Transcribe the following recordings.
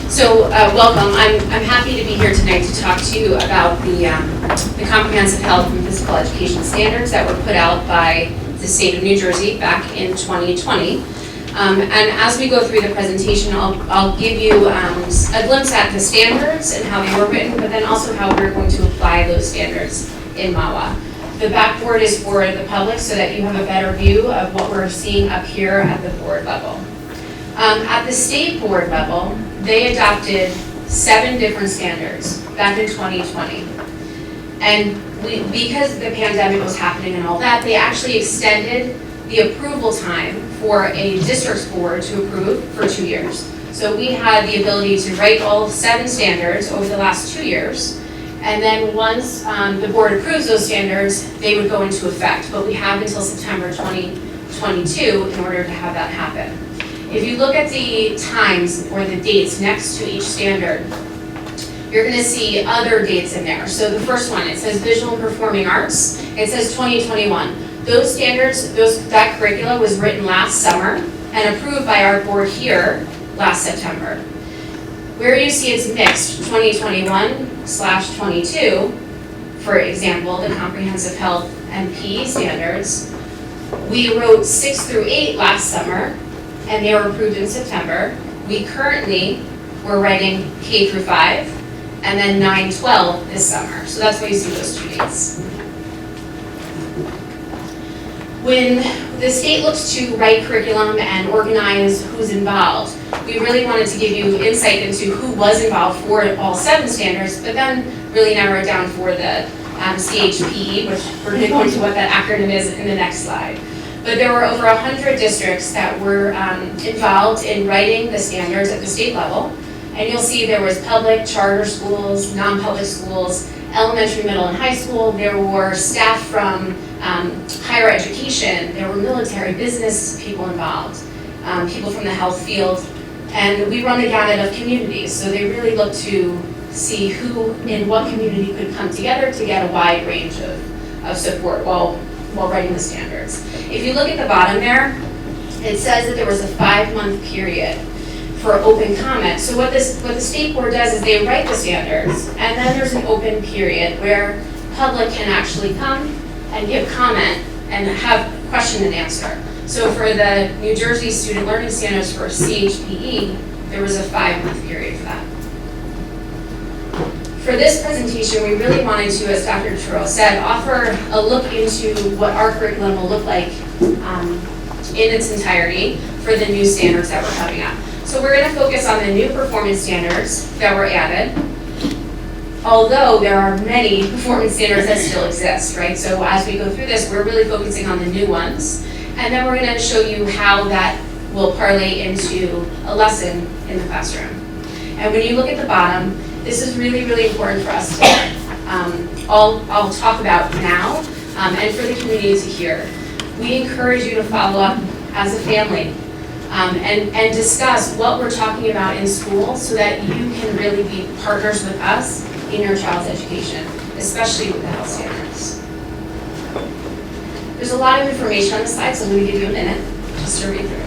Welcome. I'm happy to be here tonight to talk to you about the comprehensive health and physical education standards that were put out by the state of New Jersey back in 2020. And as we go through the presentation, I'll give you a glimpse at the standards and how they were written, but then also how we're going to apply those standards in Mahwah. The backboard is for the public so that you have a better view of what we're seeing up here at the board level. At the state board level, they adopted 7 different standards back in 2020. And because the pandemic was happening and all that, they actually extended the approval time for a district's board to approve for 2 years. So we had the ability to write all 7 standards over the last 2 years. And then once the board approves those standards, they would go into effect. But we have until September 2022 in order to have that happen. If you look at the times or the dates next to each standard, you're going to see other dates in there. So the first one, it says Visual and Performing Arts. It says 2021. Those standards, that curricula was written last summer and approved by our board here last September. Where you see it's mixed, 2021/22, for example, the Comprehensive Health and PE standards, we wrote 6 through 8 last summer, and they were approved in September. We currently were writing K through 5, and then 9-12 this summer. So that's why you see those 2 dates. When the state looks to write curriculum and organize who's involved, we really wanted to give you insight into who was involved for all 7 standards, but then really narrow it down for the CHPE, which we're going to go into what that acronym is in the next slide. But there were over 100 districts that were involved in writing the standards at the state level. And you'll see there was public, charter schools, non-public schools, elementary, middle, and high school. There were staff from higher education. There were military, business people involved, people from the health field. And we run the gamut of communities. So they really look to see who in what community could come together to get a wide range of support while writing the standards. If you look at the bottom there, it says that there was a 5-month period for open comment. So what the state board does is they write the standards, and then there's an open period where public can actually come and give comment and have question and answer. So for the New Jersey Student Learning Standards for CHPE, there was a 5-month period for that. For this presentation, we really wanted to, as Dr. Terrell said, offer a look into what our curriculum will look like in its entirety for the new standards that we're coming up. So we're going to focus on the new performance standards that were added, although there are many performance standards that still exist, right? So as we go through this, we're really focusing on the new ones, and then we're going to show you how that will parlay into a lesson in the classroom. And when you look at the bottom, this is really, really important for us to learn. I'll talk about now, and for the community to hear. We encourage you to follow up as a family and discuss what we're talking about in school so that you can really be partners with us in your child's education, especially with the health standards. There's a lot of information on the slide, so I'm going to give you a minute just to read through.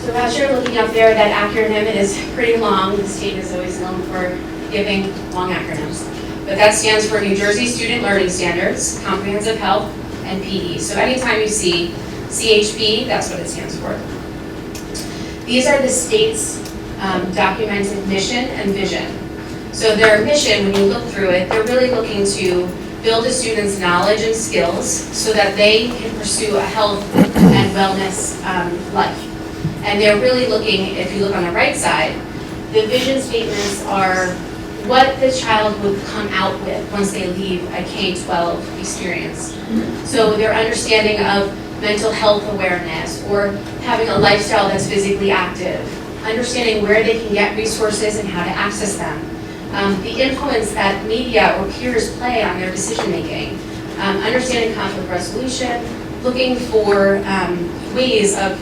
So as you're looking up there, that acronym is pretty long. The state is always known for giving long acronyms. But that stands for New Jersey Student Learning Standards, Comprehensive Health, and PE. So anytime you see CHP, that's what it stands for. These are the state's documented mission and vision. So their mission, when you look through it, they're really looking to build a student's knowledge and skills so that they can pursue a health and wellness life. And they're really looking, if you look on the right side, the vision statements are what the child would come out with once they leave a K-12 experience. So their understanding of mental health awareness or having a lifestyle that's physically active, understanding where they can get resources and how to access them, the influence that media or peers play on their decision making, understanding conflict resolution, looking for ways of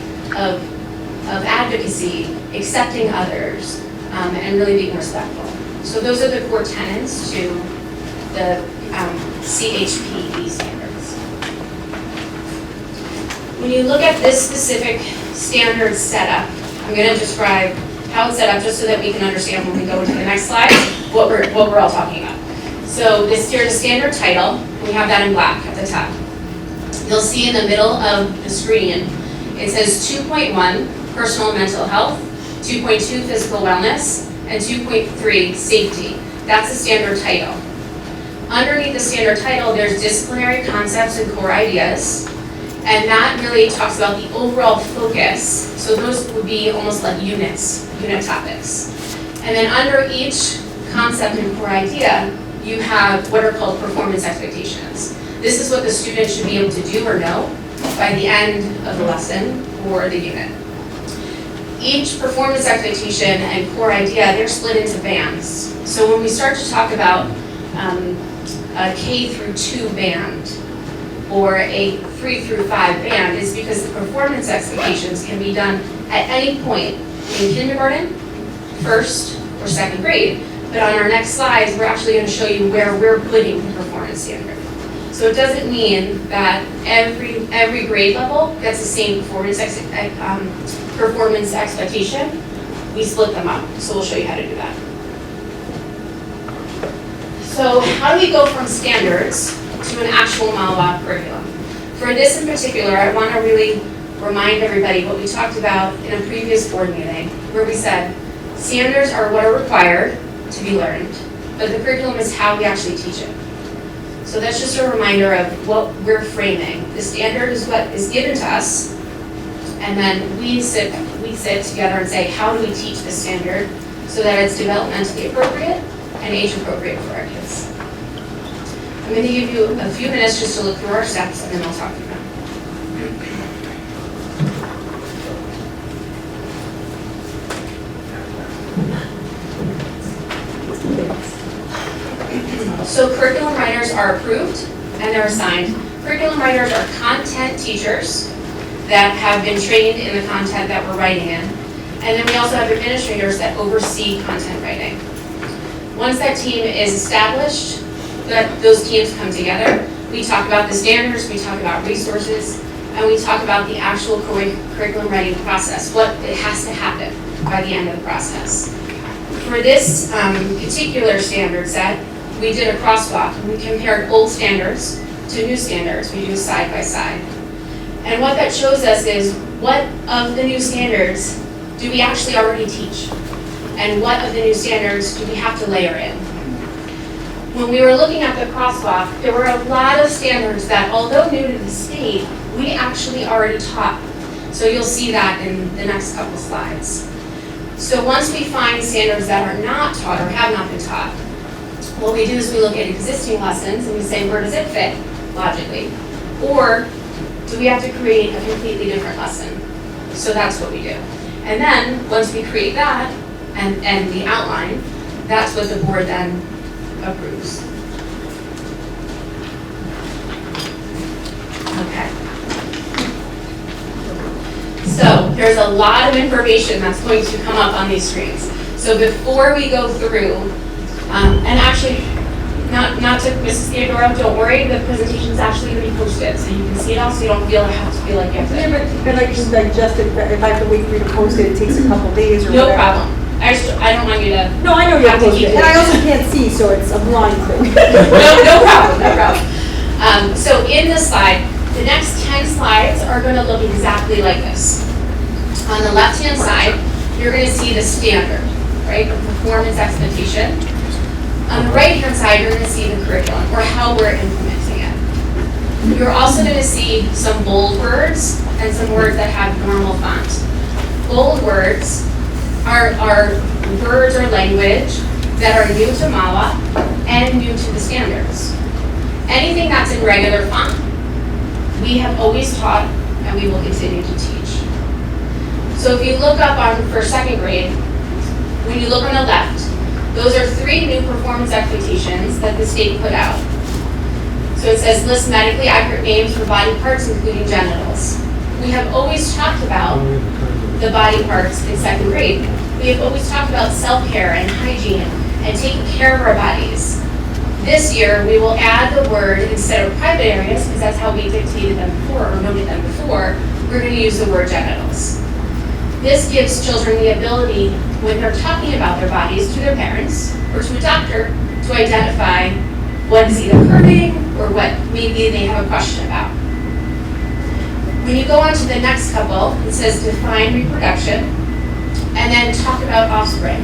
advocacy accepting others, and really being respectful. So those are the core tenets to the CHPE standards. When you look at this specific standard setup, I'm going to describe how it's set up just so that we can understand when we go to the next slide what we're all talking about. So here's a standard title. We have that in black at the top. You'll see in the middle of the screen, it says 2.1, personal and mental health, 2.2, physical wellness, and 2.3, safety. That's the standard title. Underneath the standard title, there's disciplinary concepts and core ideas, and that really talks about the overall focus. So those would be almost like unit topics. And then under each concept and core idea, you have what are called performance expectations. This is what the student should be able to do or know by the end of the lesson or the unit. Each performance expectation and core idea, they're split into bands. So when we start to talk about a K through 2 band or a 3 through 5 band, is because the performance expectations can be done at any point in kindergarten, first or second grade. But on our next slides, we're actually going to show you where we're putting the performance standard. So it doesn't mean that every grade level gets the same performance expectation. We split them up, so we'll show you how to do that. So how do we go from standards to an actual Mahwah curriculum? For this in particular, I want to really remind everybody what we talked about in a previous board meeting, where we said standards are what are required to be learned, but the curriculum is how we actually teach it. So that's just a reminder of what we're framing. The standard is what is given to us, and then we sit together and say, how do we teach the standard so that it's developmentally appropriate and age appropriate for our kids? I'm going to give you a few minutes just to look through our steps, and then I'll talk to them. So curriculum writers are approved and they're assigned. Curriculum writers are content teachers that have been trained in the content that we're writing in. And then we also have administrators that oversee content writing. Once that team is established, those teams come together. We talk about the standards, we talk about resources, and we talk about the actual curriculum writing process, what it has to happen by the end of the process. For this particular standard set, we did a crosswalk. We compared old standards to new standards. We do side by side. And what that shows us is what of the new standards do we actually already teach? And what of the new standards do we have to layer in? When we were looking at the crosswalk, there were a lot of standards that, although new to the state, we actually already taught. So you'll see that in the next couple slides. So once we find standards that are not taught or have not been taught, what we do is we look at existing lessons and we say, where does it fit logically? Or do we have to create a completely different lesson? So that's what we do. And then once we create that and the outline, that's what the board then approves. Okay. So there's a lot of information that's going to come up on these screens. So before we go through, and actually, not to Mrs. Theodora, don't worry, the presentation's actually going to be posted, so you can see it all, so you don't have to feel like you have to. Yeah, but I can digest it, if I have to wait for you to post it takes a couple days or whatever. No problem. I don't want you to. No, I know you have to post it, keep and I also can't see, so it's a blind thing. No problem. So in this slide, the next 10 slides are going to look exactly like this. On the left-hand side, you're going to see the standard, right, the performance expectation. On the right-hand side, you're going to see the curriculum, or how we're implementing it. You're also going to see some bold words and some words that have normal font. Bold words are words or language that are new to Mahwah and new to the standards. Anything that's in regular font, we have always taught and we will continue to teach. So if you look up for second grade, when you look on the left, those are 3 new performance expectations that the state put out. So it says, list medically accurate names for body parts, including genitals. We have always talked about the body parts in second grade. We have always talked about self-care and hygiene and taking care of our bodies. This year, we will add the word, instead of private areas, because that's how we dictated them before or noted them before, we're going to use the word genitals. This gives children the ability, when they're talking about their bodies to their parents or to a doctor, to identify what is either hurting or what maybe they have a question about. When you go on to the next couple, it says define reproduction, and then talk about offspring.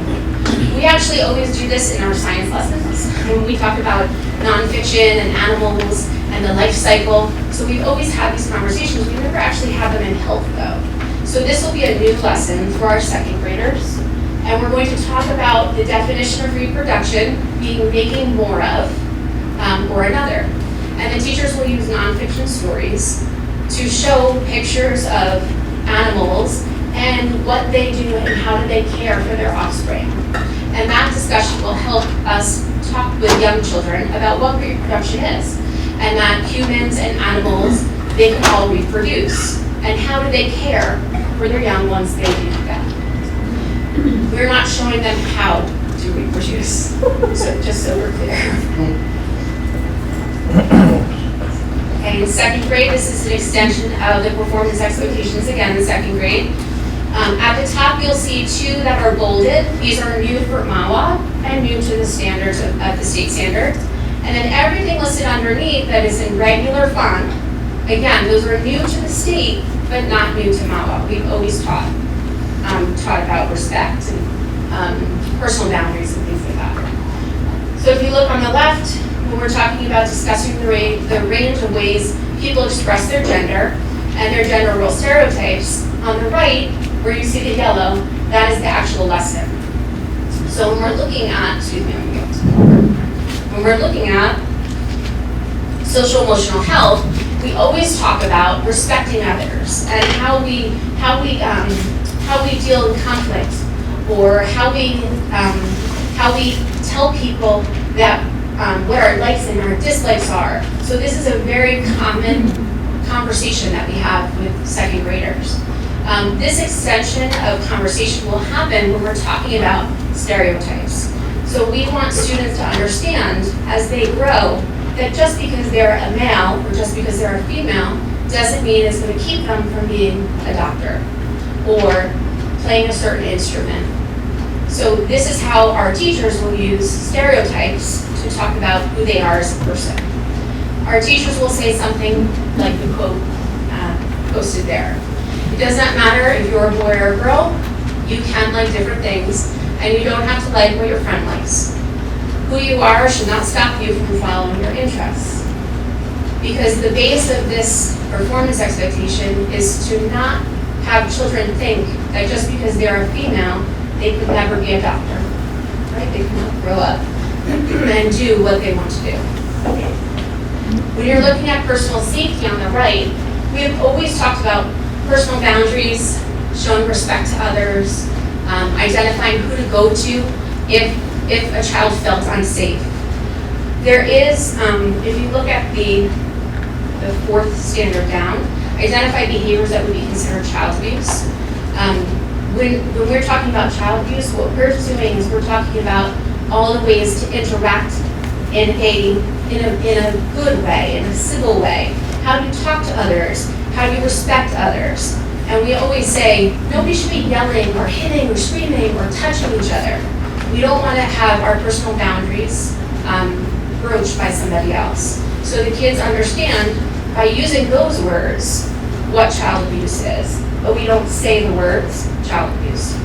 We actually always do this in our science lessons when we talk about nonfiction and animals and the life cycle. So we've always had these conversations. We never actually have them in health though. So this will be a new lesson for our second graders. And we're going to talk about the definition of reproduction being making more of or another. And the teachers will use nonfiction stories to show pictures of animals and what they do and how do they care for their offspring. And that discussion will help us talk with young children about what reproduction is, and that humans and animals, they can all reproduce, and how do they care for their young once they do that. We're not showing them how to reproduce, so just so we're clear. Okay, in second grade, this is an extension of the performance expectations again in second grade. At the top, you'll see two that are bolded. These are new for Mahwah and new to the standards of the state standards. And then everything listed underneath that is in regular font, again, those are new to the state, but not new to Mahwah. We've always taught about respect and personal boundaries and things like that. So if you look on the left, when we're talking about discussing the range of ways people express their gender and their gender role stereotypes, on the right, where you see the yellow, that is the actual lesson. So when we're looking at, when we're looking at social emotional health, we always talk about respecting others and how we deal with conflict, or how we tell people that what our likes and our dislikes are. So this is a very common conversation that we have with second graders. This extension of conversation will happen when we're talking about stereotypes. So we want students to understand as they grow that just because they're a male or just because they're a female doesn't mean it's going to keep them from being a doctor or playing a certain instrument. So this is how our teachers will use stereotypes to talk about who they are as a person. Our teachers will say something like the quote posted there. It does not matter if you're a boy or a girl, you can like different things, and you don't have to like what your friend likes. Who you are should not stop you from following your interests. Because the base of this performance expectation is to not have children think that just because they're a female, they could never be a doctor, right? They cannot grow up and do what they want to do. When you're looking at personal safety on the right, we have always talked about personal boundaries, showing respect to others, identifying who to go to if a child felt unsafe. There is, if you look at the fourth standard down, identify behaviors that would be considered child abuse. When we're talking about child abuse, what we're doing is we're talking about all the ways to interact in a good way, in a civil way. How do you talk to others? How do you respect others? And we always say, nobody should be yelling or hitting or screaming or touching each other. We don't want to have our personal boundaries broached by somebody else. So the kids understand by using those words what child abuse is, but we don't say the words child abuse.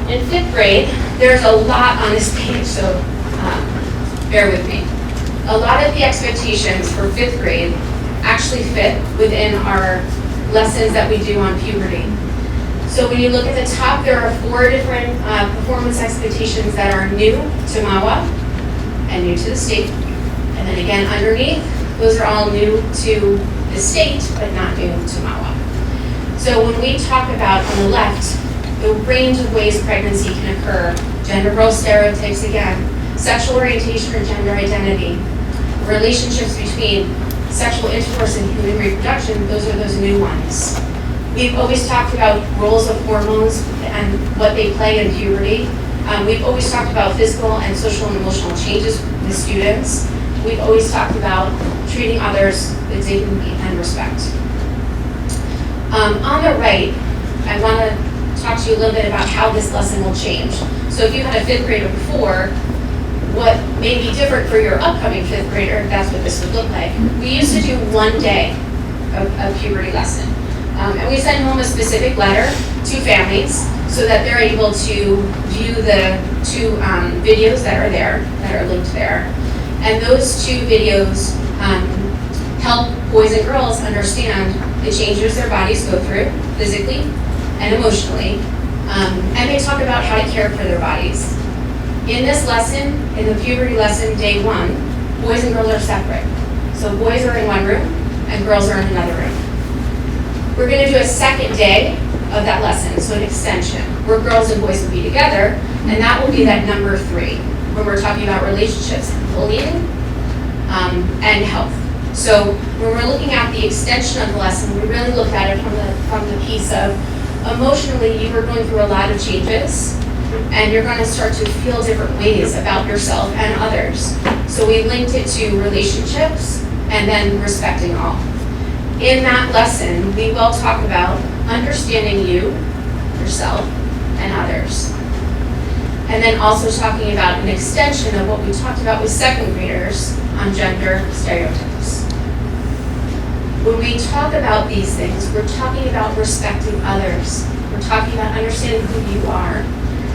In 5th grade, there's a lot on this page, so bear with me. A lot of the expectations for 5th grade actually fit within our lessons that we do on puberty. So when you look at the top, there are 4 different performance expectations that are new to Mahwah and new to the state. And then again, underneath, those are all new to the state, but not new to Mahwah. So when we talk about, on the left, the range of ways pregnancy can occur, gender role stereotypes again, sexual orientation or gender identity, relationships between sexual intercourse and human reproduction, those are those new ones. We've always talked about roles of hormones and what they play in puberty. We've always talked about physical and social and emotional changes with students. We've always talked about treating others with dignity and respect. On the right, I want to talk to you a little bit about how this lesson will change. So if you had a fifth grader before, what may be different for your upcoming fifth grader, that's what this would look like. We used to do one day of puberty lesson. And we send home a specific letter to families so that they're able to view the two videos that are there, that are linked there. And those two videos help boys and girls understand the changes their bodies go through, physically and emotionally. And they talk about how to care for their bodies. In this lesson, in the puberty lesson, day 1, boys and girls are separate. So boys are in one room and girls are in another room. We're going to do a second day of that lesson, so an extension, where girls and boys will be together, and that will be that number 3, when we're talking about relationships, bullying, and health. So when we're looking at the extension of the lesson, we really look at it from the piece of emotionally, you were going through a lot of changes, and you're going to start to feel different ways about yourself and others. So we linked it to relationships and then respecting all. In that lesson, we will talk about understanding you, yourself, and others. And then also talking about an extension of what we talked about with second graders on gender stereotypes. When we talk about these things, we're talking about respecting others. We're talking about understanding who you are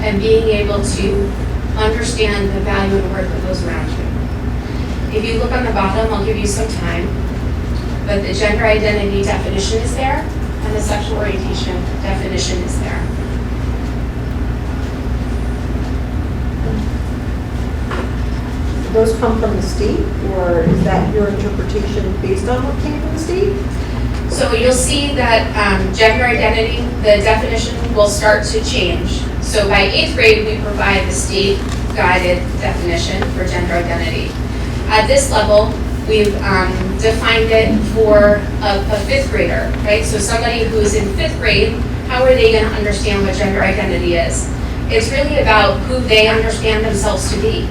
and being able to understand the value and worth of those around you. If you look on the bottom, I'll give you some time. But the gender identity definition is there, and the sexual orientation definition is there. Those come from the state, or is that your interpretation based on what came from the state? So you'll see that gender identity, the definition will start to change. So by 8th grade, we provide the state-guided definition for gender identity. At this level, we've defined it for a 5th grader, right? So somebody who's in 5th grade, how are they going to understand what gender identity is? It's really about who they understand themselves to be.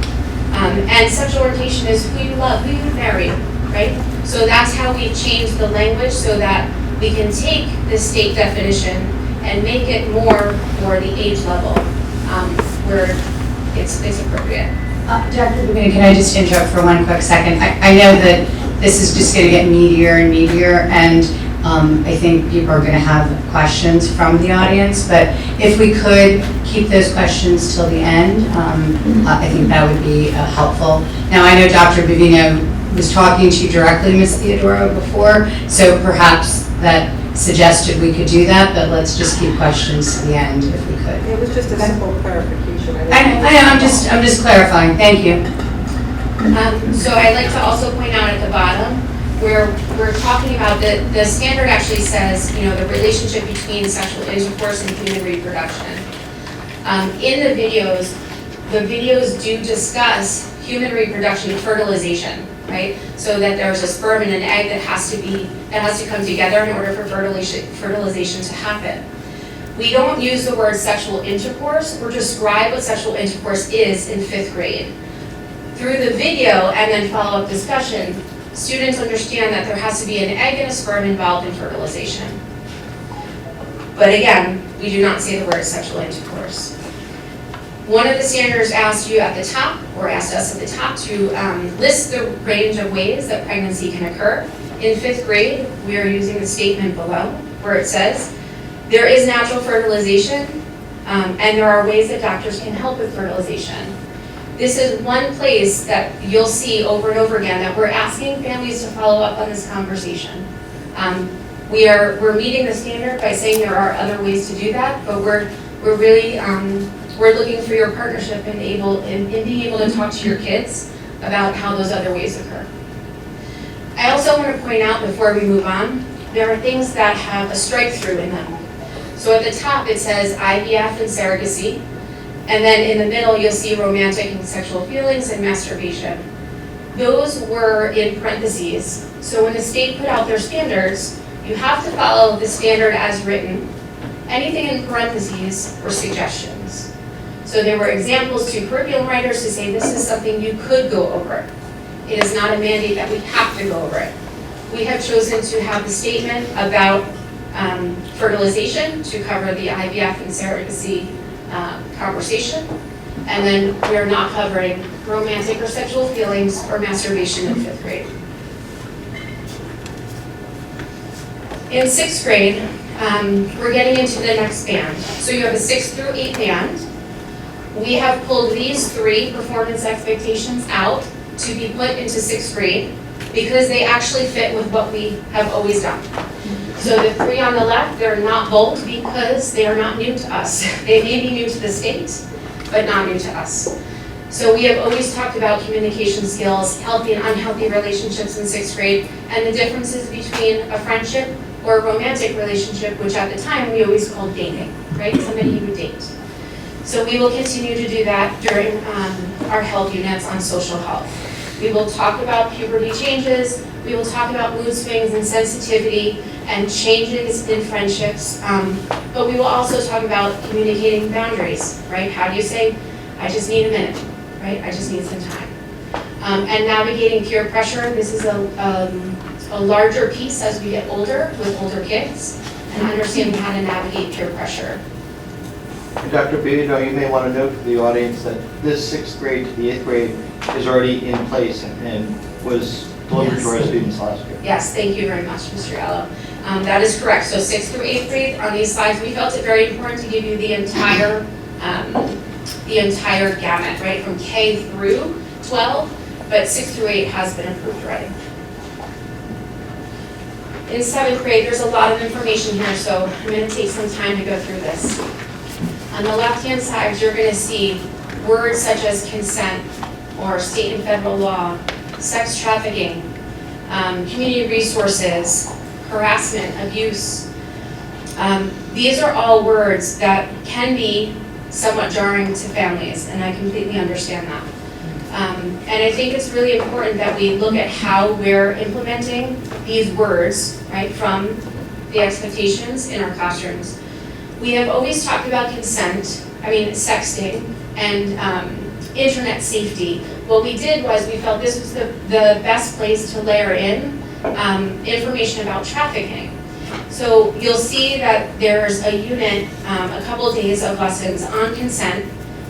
And sexual orientation is who you love, who you marry, right? So that's how we change the language so that we can take the state definition and make it more for the age level where it's appropriate. Dr. Davina, can I just interrupt for one quick second? I know that this is just going to get meatier and meatier, and I think people are going to have questions from the audience, but if we could keep those questions till the end, I think that would be helpful. Now, I know Dr. Bavino was talking to you directly, Ms. Theodoro, before, so perhaps that suggested we could do that, but let's just keep questions to the end if we could. It was just a simple clarification. I know, I'm just clarifying. Thank you. So I'd like to also point out at the bottom where we're talking about the standard actually says, you know, the relationship between sexual intercourse and human reproduction. In the videos do discuss human reproduction, fertilization, right? So that there's a sperm and an egg that has to come together in order for fertilization to happen. We don't use the word sexual intercourse or describe what sexual intercourse is in 5th grade. Through the video and then follow-up discussion, students understand that there has to be an egg and a sperm involved in fertilization. But again, we do not say the word sexual intercourse. One of the standards asked you at the top, or asked us at the top, to list the range of ways that pregnancy can occur. In 5th grade, we are using the statement below, where it says, there is natural fertilization, and there are ways that doctors can help with fertilization. This is one place that you'll see over and over again that we're asking families to follow up on this conversation. We're meeting the standard by saying there are other ways to do that, but we're really we're looking for your partnership in being able to talk to your kids about how those other ways occur. I also want to point out before we move on, there are things that have a strike through in them. So at the top it says IVF and surrogacy, and then in the middle you'll see romantic and sexual feelings and masturbation. those were in parentheses. So when the state put out their standards, you have to follow the standard as written. Anything in parentheses were suggestions. So there were examples to curriculum writers to say this is something you could go over. It is not a mandate that we have to go over it. We have chosen to have the statement about fertilization to cover the IVF and surrogacy conversation. And then we are not covering romantic or sexual feelings or masturbation in 5th grade. In 6th grade, we're getting into the next band. So you have a 6th through 8th band. We have pulled these 3 performance expectations out to be put into 6th grade because they actually fit with what we have always done. So the 3 on the left, they're not bold because they are not new to us. They may be new to the state, but not new to us. So we have always talked about communication skills, healthy and unhealthy relationships in 6th grade, and the differences between a friendship or a romantic relationship, which at the time we always called dating, right? Somebody you would date. So we will continue to do that during our health units on social health. We will talk about puberty changes, we will talk about mood swings and sensitivity and changes in friendships, but we will also talk about communicating boundaries, right? How do you say, I just need a minute, right? I just need some time. And navigating peer pressure, this is a larger piece as we get older with older kids and understanding how to navigate peer pressure. Dr. Bidino, you may want to note for the audience that this 6th grade to the 8th grade is already in place and was delivered to our students last year. Yes, thank you very much, Mr. Gallo. That is correct. So 6th through 8th grade, on these slides, we felt it very important to give you the entire gamut, right, from K through 12, but 6 through 8 has been approved already. In 7th grade, there's a lot of information here, so I'm going to take some time to go through this. On the left-hand side, you're going to see words such as consent or state and federal law, sex trafficking, community resources, harassment, abuse. These are all words that can be somewhat jarring to families, and I completely understand that. And I think it's really important that we look at how we're implementing these words, right, from the expectations in our classrooms. We have always talked about sexting and internet safety. What we did was we felt this was the best place to layer in information about trafficking. So you'll see that there's a unit, a couple of days of lessons on consent,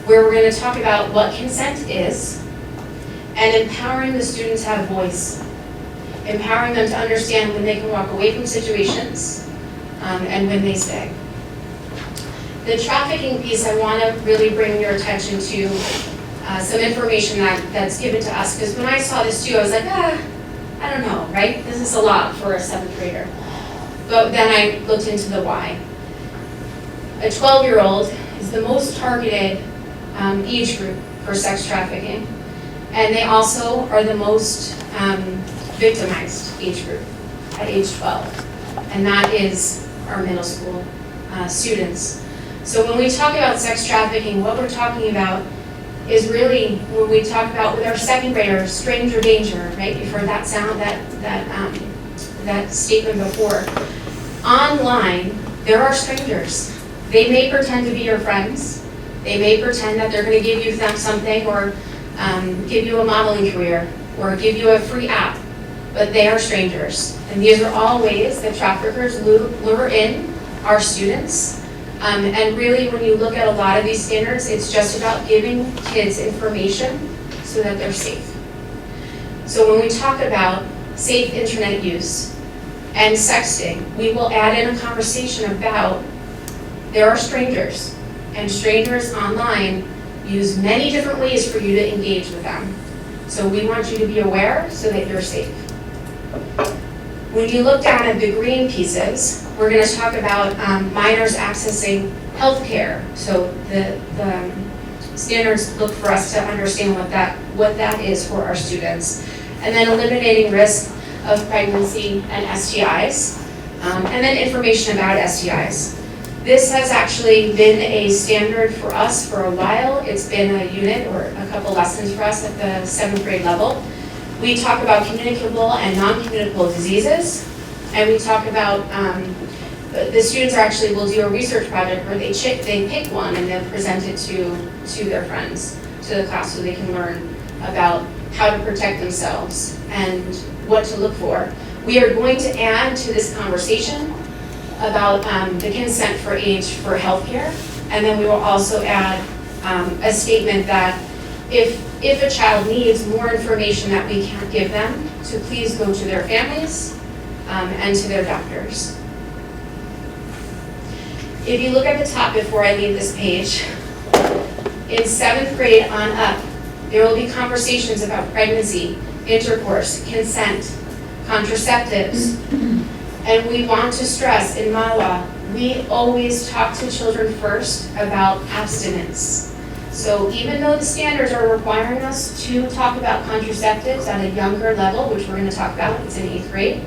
where we're going to talk about what consent is and empowering the students to have voice, empowering them to understand when they can walk away from situations and when they stay. The trafficking piece, I want to really bring your attention to some information that's given to us, because when I saw this too, I was like, I don't know, right? This is a lot for a 7th grader. But then I looked into the why. A 12-year-old is the most targeted age group for sex trafficking, and they also are the most victimized age group at age 12, and that is our middle school students. So when we talk about sex trafficking, what we're talking about is really, when we talk about with our 2nd graders, stranger danger, right? You've heard that sound, that statement before. Online, there are strangers. They may pretend to be your friends. They may pretend that they're going to give you something, or give you a modeling career, or give you a free app, but they are strangers. And these are all ways that traffickers lure in our students. And really, when you look at a lot of these standards, it's just about giving kids information so that they're safe. So when we talk about safe internet use and sexting, we will add in a conversation about there are strangers, and strangers online use many different ways for you to engage with them. So we want you to be aware so that you're safe. When you look down at the green pieces, we're going to talk about minors accessing healthcare. So the standards look for us to understand what that is for our students. And then eliminating risk of pregnancy and STIs, and then information about STIs. This has actually been a standard for us for a while. It's been a unit or a couple lessons for us at the 7th grade level. We talk about communicable and non-communicable diseases, and we talk about, the students actually will do a research project where they pick one and then present it to their friends, to the class, so they can learn about how to protect themselves and what to look for. We are going to add to this conversation about the consent for age for healthcare, and then we will also add a statement that if a child needs more information that we can't give them, to please go to their families and to their doctors. If you look at the top before I leave this page, in 7th grade on up, there will be conversations about pregnancy, intercourse, consent, contraceptives, and we want to stress in Mahwah, we always talk to children first about abstinence. So even though the standards are requiring us to talk about contraceptives at a younger level, which we're going to talk about, it's in 8th grade,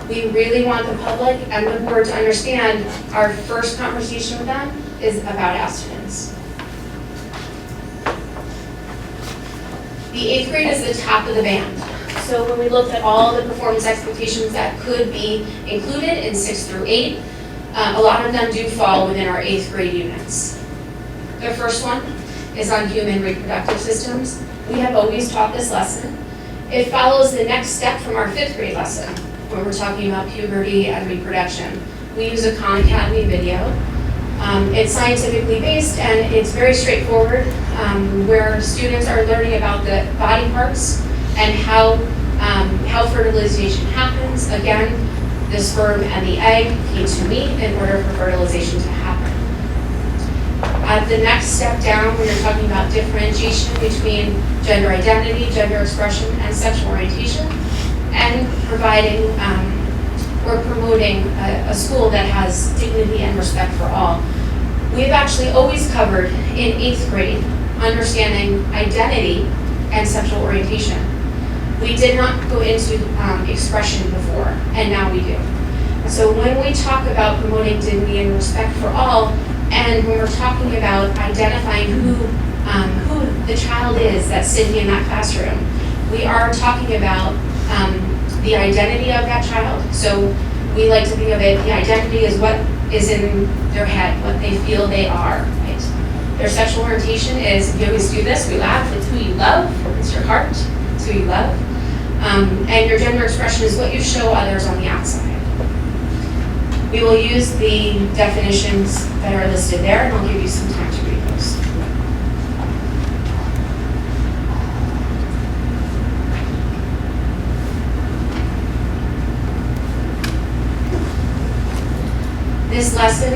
we really want the public and the board to understand our first conversation with them is about abstinence. The 8th grade is the top of the band. So when we looked at all the performance expectations that could be included in 6 through 8, a lot of them do fall within our 8th grade units. The first one is on human reproductive systems. We have always taught this lesson. It follows the next step from our 5th grade lesson, when we're talking about puberty and reproduction. We use a Khan Academy video. It's scientifically based and it's very straightforward, where students are learning about the body parts and how fertilization happens. Again, the sperm and the egg need to meet in order for fertilization to happen. At the next step down, we are talking about differentiation between gender identity, gender expression, and sexual orientation, and providing or promoting a school that has dignity and respect for all. We've actually always covered in 8th grade understanding identity and sexual orientation. We did not go into expression before, and now we do. So when we talk about promoting dignity and respect for all, and when we're talking about identifying who the child is that's sitting in that classroom, we are talking about the identity of that child. So we like to think of it, the identity is what is in their head, what they feel they are, right? Their sexual orientation is, you always do this, we laugh, it's who you love, it's your heart, it's who you love. And your gender expression is what you show others on the outside. We will use the definitions that are listed there, and I'll give you some time to read those. This lesson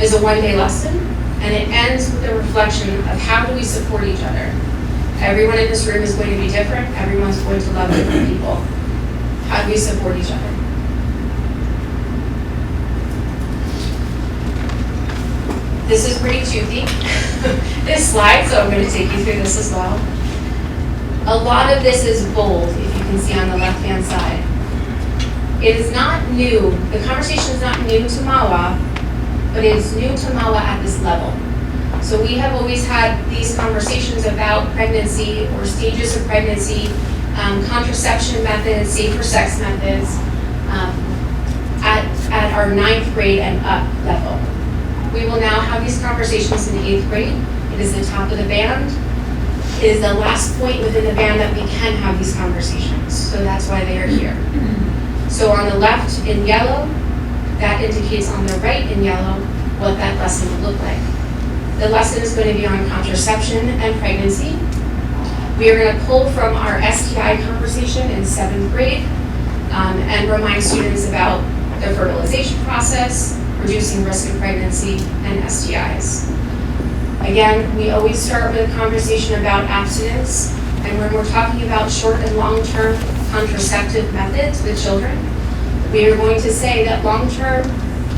is a one-day lesson, and it ends with a reflection of how do we support each other. Everyone in this room is going to be different. Everyone's going to love different people. How do we support each other? This is pretty toothy, this slide, so I'm going to take you through this as well. A lot of this is bold, if you can see on the left-hand side. It is not new, the conversation is not new to Mahwah, but it is new to Mahwah at this level. So we have always had these conversations about pregnancy or stages of pregnancy, contraception methods, safer sex methods, at our 9th grade and up level. We will now have these conversations in 8th grade. It is the top of the band. It is the last point within the band that we can have these conversations. So that's why they are here. So on the left in yellow, that indicates on the right in yellow what that lesson would look like. The lesson is going to be on contraception and pregnancy. We are going to pull from our STI conversation in 7th grade and remind students about the fertilization process, reducing risk of pregnancy, and STIs. Again, we always start with a conversation about abstinence, and when we're talking about short and long-term contraceptive methods with children, we are going to say that long-term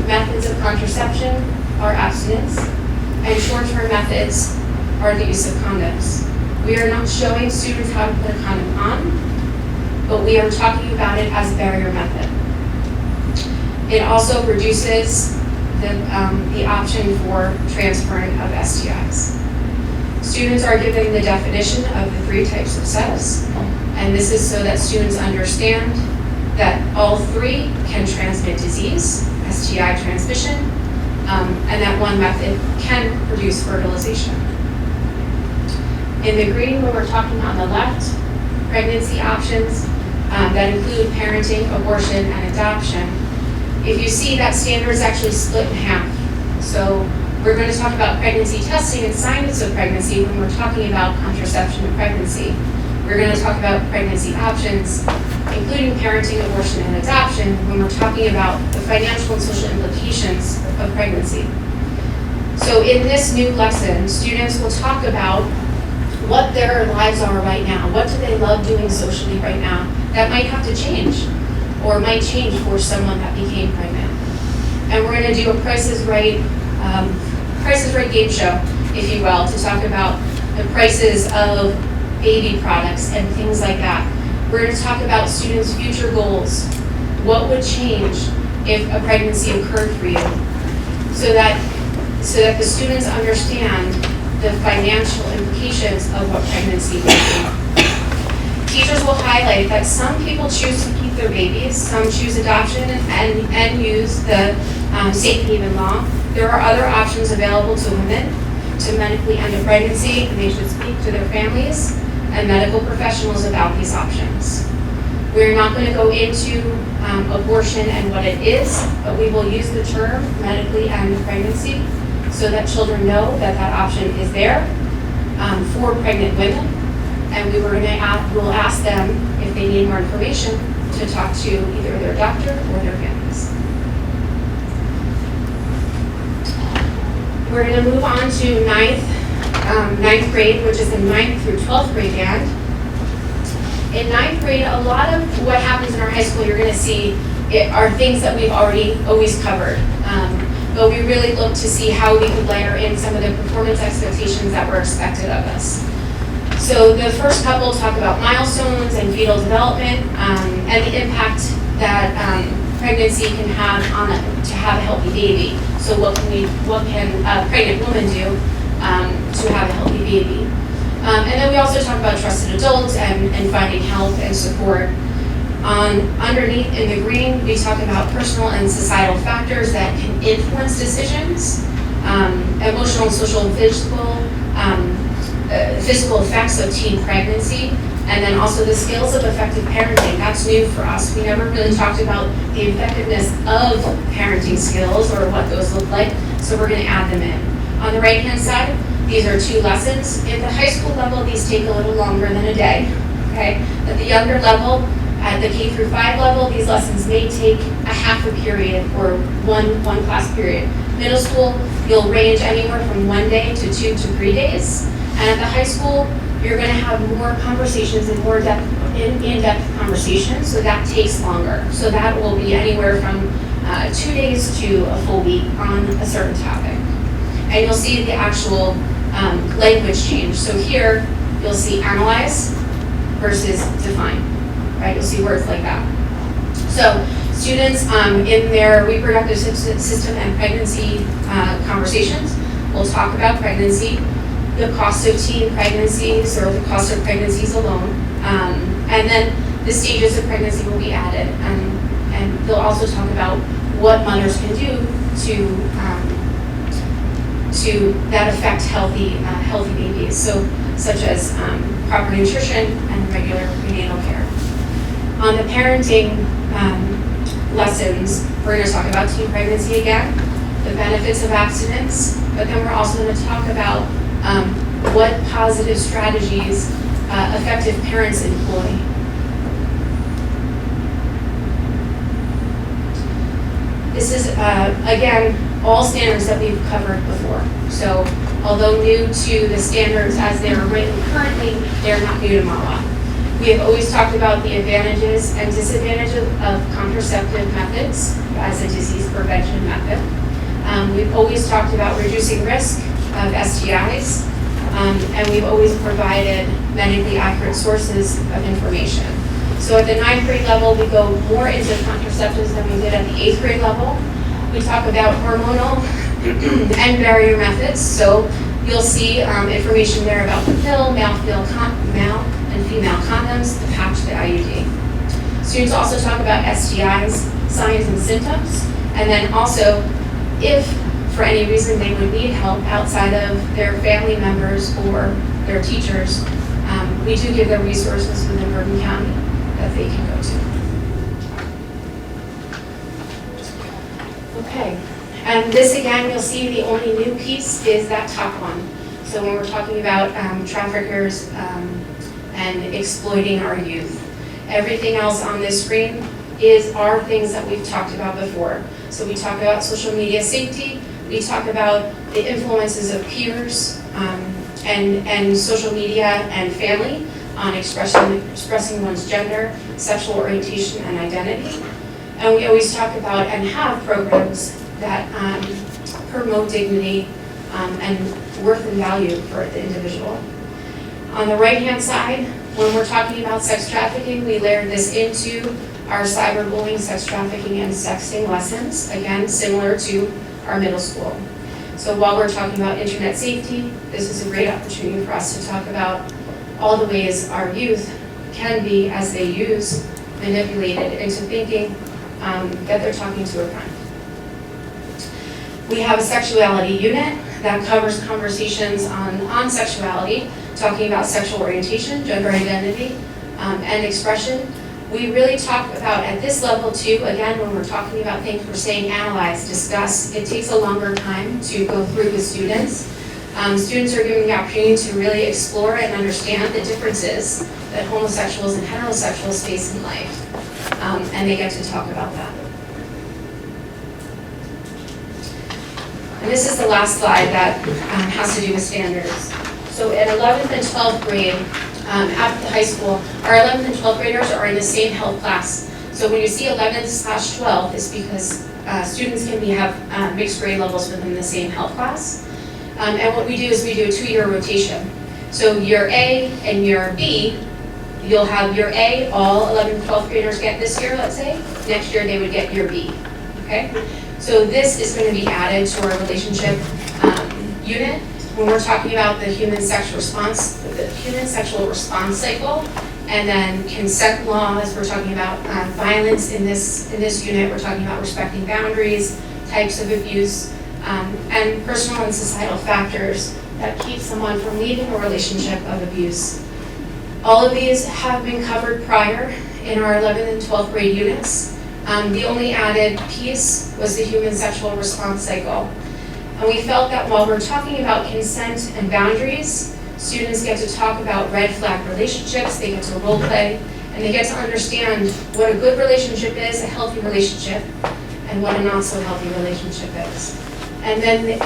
methods of contraception are abstinence, and short-term methods are the use of condoms. We are not showing students how to put a condom on, but we are talking about it as a barrier method. It also reduces the option for transferring of STIs. Students are given the definition of the 3 types of sex. And this is so that students understand that all three can transmit disease, STI transmission, and that one method can produce fertilization. In the green, when we're talking on the left, pregnancy options that include parenting, abortion, and adoption. If you see, that standard is actually split in half. So we're going to talk about pregnancy testing and signs of pregnancy when we're talking about contraception and pregnancy. We're going to talk about pregnancy options, including parenting, abortion, and adoption, when we're talking about the financial and social implications of pregnancy. So in this new lesson, students will talk about what their lives are right now. What do they love doing socially right now? That might have to change, or might change for someone that became pregnant. And we're going to do a Price is Right game show, if you will, to talk about the prices of baby products and things like that. We're going to talk about students' future goals. What would change if a pregnancy occurred for you? So that the students understand the financial implications of what pregnancy would be. Teachers will highlight that some people choose to keep their babies, some choose adoption and use the safe haven law. There are other options available to women to medically end a pregnancy, and they should speak to their families and medical professionals about these options. We're not going to go into abortion and what it is, but we will use the term medically end pregnancy so that children know that that option is there for pregnant women. And we'll ask them if they need more information to talk to either their doctor or their families. We're going to move on to ninth grade, which is the 9th through 12th grade band. In 9th grade, a lot of what happens in our high school, you're going to see are things that we've always covered. But we really look to see how we could layer in some of the performance expectations that were expected of us. So the first couple talk about milestones and fetal development and the impact that pregnancy can have to have a healthy baby. So what can a pregnant woman do to have a healthy baby? And then we also talk about trusted adults and finding help and support. Underneath in the green, we talk about personal and societal factors that can influence decisions, emotional, social, and physical effects of teen pregnancy, and then also the skills of effective parenting. That's new for us. We never really talked about the effectiveness of parenting skills or what those look like, so we're going to add them in. On the right-hand side, these are 2 lessons. At the high school level, these take a little longer than a day. Okay? At the younger level, at the K through 5 level, these lessons may take a half a period or one class period. Middle school, you'll range anywhere from 1 day to 2 to 3 days. And at the high school, you're going to have more conversations and more in-depth conversations, so that takes longer. So that will be anywhere from 2 days to a full week on a certain topic. And you'll see the actual language change. So here, you'll see analyze versus define, right? You'll see words like that. So students in their reproductive system and pregnancy conversations will talk about pregnancy, the cost of teen pregnancies or the cost of pregnancies alone, and then the stages of pregnancy will be added. And they'll also talk about what mothers can do to that affect healthy babies, so such as proper nutrition and regular prenatal care. On the parenting lessons, we're going to talk about teen pregnancy again, the benefits of abstinence, but then we're also going to talk about what positive strategies effective parents employ. This is, again, all standards that we've covered before. So although new to the standards as they're written currently, they're not new to Mahwah. We have always talked about the advantages and disadvantages of contraceptive methods as a disease prevention method. We've always talked about reducing risk of STIs, and we've always provided medically accurate sources of information. So at the 9th grade level, we go more into contraceptives than we did at the 8th grade level. We talk about hormonal and barrier methods. So you'll see information there about the pill, male and female condoms, the patch, the IUD. Students also talk about STIs, signs and symptoms, and then also if for any reason they would need help outside of their family members or their teachers, we do give them resources within Bergen County that they can go to. Okay, and this again, you'll see the only new piece is that top one. So when we're talking about traffickers and exploiting our youth, everything else on this screen are things that we've talked about before. So we talk about social media safety, we talk about the influences of peers and social media and family on expressing one's gender, sexual orientation, and identity. And we always talk about and have programs that promote dignity and worth and value for the individual. On the right-hand side, when we're talking about sex trafficking, we layer this into our cyberbullying, sex trafficking, and sexting lessons, again, similar to our middle school. So while we're talking about internet safety, this is a great opportunity for us to talk about all the ways our youth can be, as they use, manipulated into thinking that they're talking to a friend. We have a sexuality unit that covers conversations on sexuality, talking about sexual orientation, gender identity, and expression. We really talk about, at this level too, again, when we're talking about things, we're saying analyze, discuss. It takes a longer time to go through with students. Students are given the opportunity to really explore and understand the differences that homosexuals and heterosexuals face in life, and they get to talk about that. And this is the last slide that has to do with standards. So at 11th and 12th grade, at the high school, our 11th and 12th graders are in the same health class. So when you see 11th/12th, it's because students can have mixed grade levels within the same health class. And what we do is we do a 2-year rotation. So year A and year B, you'll have year A, all 11th and 12th graders get this year, let's say. Next year they would get year B, okay? So this is going to be added to our relationship unit when we're talking about the human sexual response cycle, and then consent laws. We're talking about violence in this unit. We're talking about respecting boundaries, types of abuse, and personal and societal factors that keep someone from leaving a relationship of abuse. All of these have been covered prior in our 11th and 12th grade units. The only added piece was the human sexual response cycle. And we felt that while we're talking about consent and boundaries, students get to talk about red flag relationships, they get to role play, and they get to understand what a good relationship is, a healthy relationship, and what a not so healthy relationship is. And then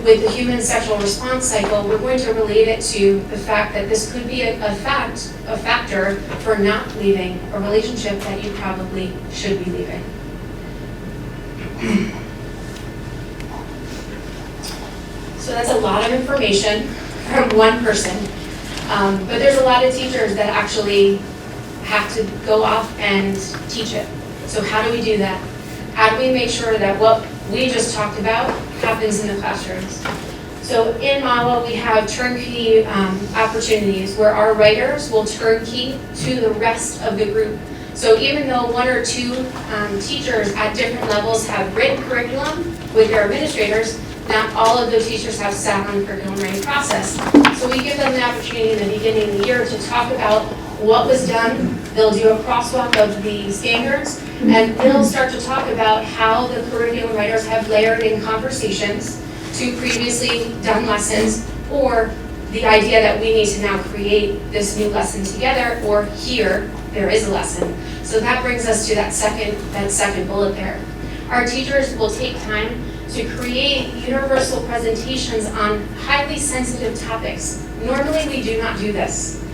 with the human sexual response cycle, we're going to relate it to the fact that this could be a factor for not leaving a relationship that you probably should be leaving. So that's a lot of information from one person, but there's a lot of teachers that actually have to go off and teach it. So how do we do that? How do we make sure that what we just talked about happens in the classrooms? So in Mahwah, we have turnkey opportunities where our writers will turnkey to the rest of the group. So even though 1 or 2 teachers at different levels have written curriculum with their administrators, not all of those teachers have sat on the curriculum writing process. So we give them the opportunity in the beginning of the year to talk about what was done. They'll do a crosswalk of the standards, and they'll start to talk about how the curriculum writers have layered in conversations to previously done lessons, or the idea that we need to now create this new lesson together, or here there is a lesson. So that brings us to that second bullet there. Our teachers will take time to create universal presentations on highly sensitive topics. Normally we do not do this.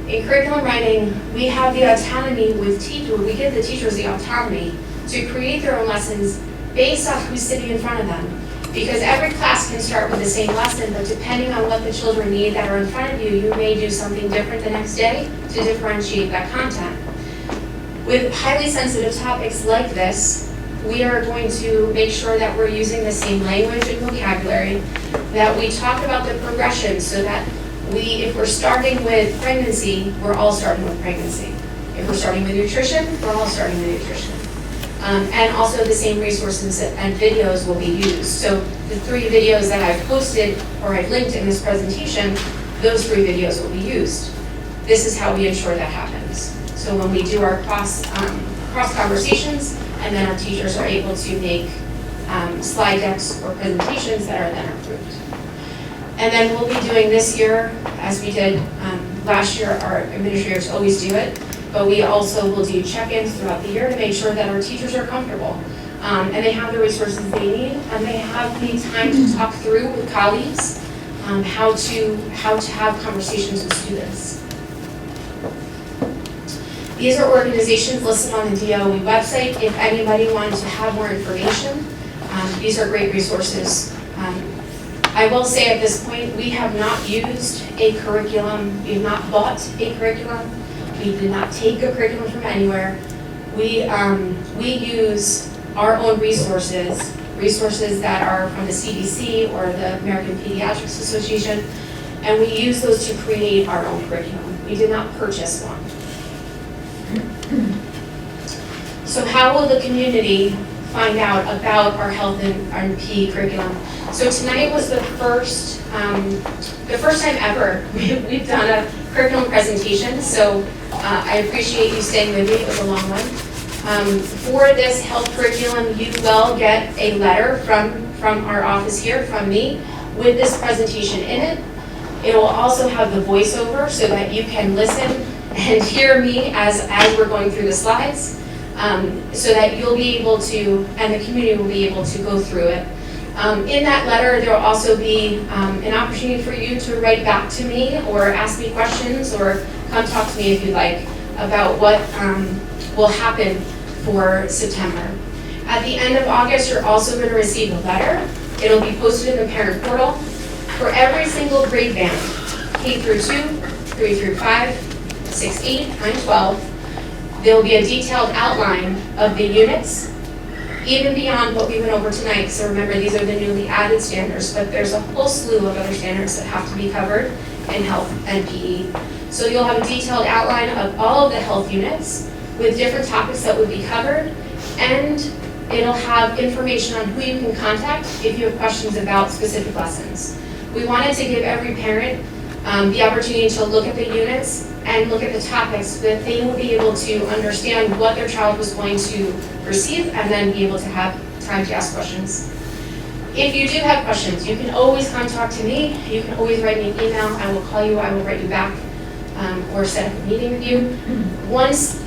In curriculum writing, we have the autonomy with teachers, we give the teachers the autonomy to create their own lessons based off who's sitting in front of them. Because every class can start with the same lesson, but depending on what the children need that are in front of you, you may do something different the next day to differentiate that content. With highly sensitive topics like this, we are going to make sure that we're using the same language and vocabulary, that we talk about the progression so that If we're starting with pregnancy, we're all starting with pregnancy. If we're starting with nutrition, we're all starting with nutrition. And also the same resources and videos will be used. So the 3 videos that I've posted or I've linked in this presentation, those 3 videos will be used. This is how we ensure that happens. So when we do our cross conversations, and then our teachers are able to make slide decks or presentations that are then approved. And then we'll be doing this year, as we did last year, our administrators always do it, but we also will do check-ins throughout the year to make sure that our teachers are comfortable. And they have the resources they need, and they have the time to talk through with colleagues how to have conversations with students. These are organizations listed on the DOE website. If anybody wanted to have more information, these are great resources. I will say at this point, we have not used a curriculum, we have not bought a curriculum, we did not take a curriculum from anywhere. We use our own resources that are from the CDC or the American Pediatrics Association, and we use those to create our own curriculum. We did not purchase one. So how will the community find out about our health and PE curriculum? So tonight was the first time ever we've done a curriculum presentation, so I appreciate you staying with me. It was a long one. For this health curriculum, you will get a letter from our office here, from me, with this presentation in it. It will also have the voiceover so that you can listen and hear me as we're going through the slides, so that you'll be able to, and the community will be able to go through it. In that letter, there will also be an opportunity for you to write back to me or ask me questions or come talk to me if you'd like about what will happen for September. At the end of August, you're also going to receive a letter. It'll be posted in the parent portal for every single grade band, K through 2, 3 through 5, 6, 8, 9, 12. There will be a detailed outline of the units, even beyond what we went over tonight. So remember, these are the newly added standards, but there's a whole slew of other standards that have to be covered in health and PE. So you'll have a detailed outline of all of the health units with different topics that would be covered, and it'll have information on who you can contact if you have questions about specific lessons. We wanted to give every parent the opportunity to look at the units and look at the topics so that they will be able to understand what their child was going to receive and then be able to have time to ask questions. If you do have questions, you can always contact me. You can always write me an email. I will call you. I will write you back or set up a meeting with you. Once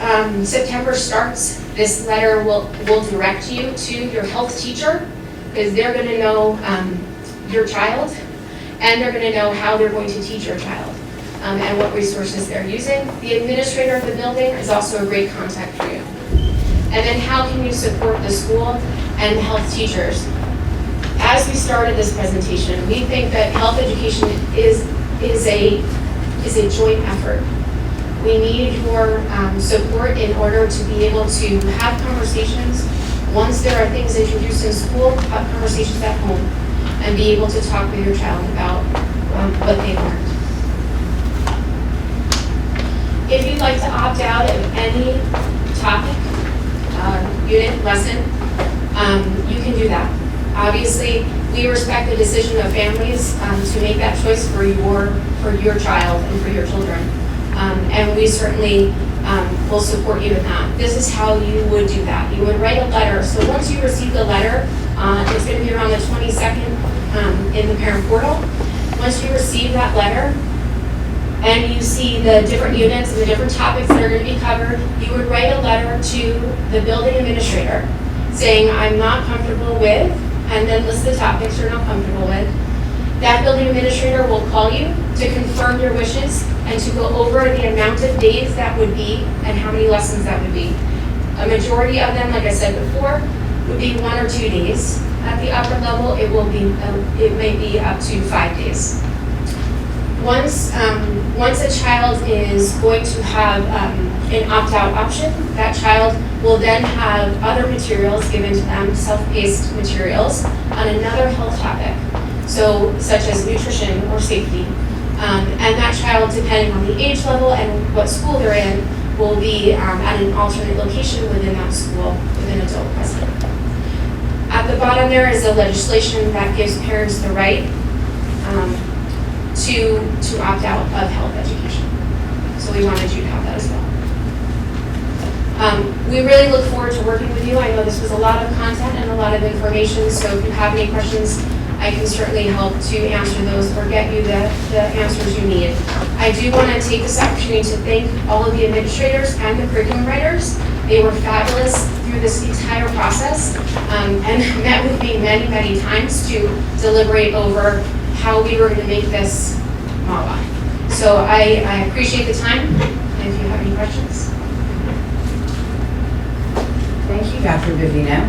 September starts, this letter will direct you to your health teacher, because they're going to know your child, and they're going to know how they're going to teach your child and what resources they're using. The administrator of the building is also a great contact for you. And then how can you support the school and health teachers? As we started this presentation, we think that health education is a joint effort. We need your support in order to be able to have conversations. Once there are things introduced in school, have conversations at home and be able to talk with your child about what they learned. If you'd like to opt out of any topic, unit, lesson, you can do that. Obviously, we respect the decision of families to make that choice for your child and for your children. And we certainly will support you in that. This is how you would do that. You would write a letter. So once you receive the letter, it's going to be around the 22nd in the parent portal. Once you receive that letter and you see the different units and the different topics that are going to be covered, you would write a letter to the building administrator saying, I'm not comfortable with, and then list the topics you're not comfortable with. That building administrator will call you to confirm your wishes and to go over the amount of days that would be and how many lessons that would be. A majority of them, like I said before, would be 1 or 2 days. At the upper level, it may be up to 5 days. Once a child is going to have an opt-out option, that child will then have other materials given to them, self-paced materials, on another health topic, so such as nutrition or safety. And that child, depending on the age level and what school they're in, will be at an alternate location within that school with an adult present. At the bottom there is a legislation that gives parents the right to opt out of health education. So we wanted you to have that as well. We really look forward to working with you. I know this was a lot of content and a lot of information, so if you have any questions, I can certainly help to answer those or get you the answers you need. I do want to take this opportunity to thank all of the administrators and the curriculum writers. They were fabulous through this entire process and met with me many, many times to deliberate over how we were going to make this Mahwah. So I appreciate the time, and if you have any questions. Thank you, Dr. Vivino.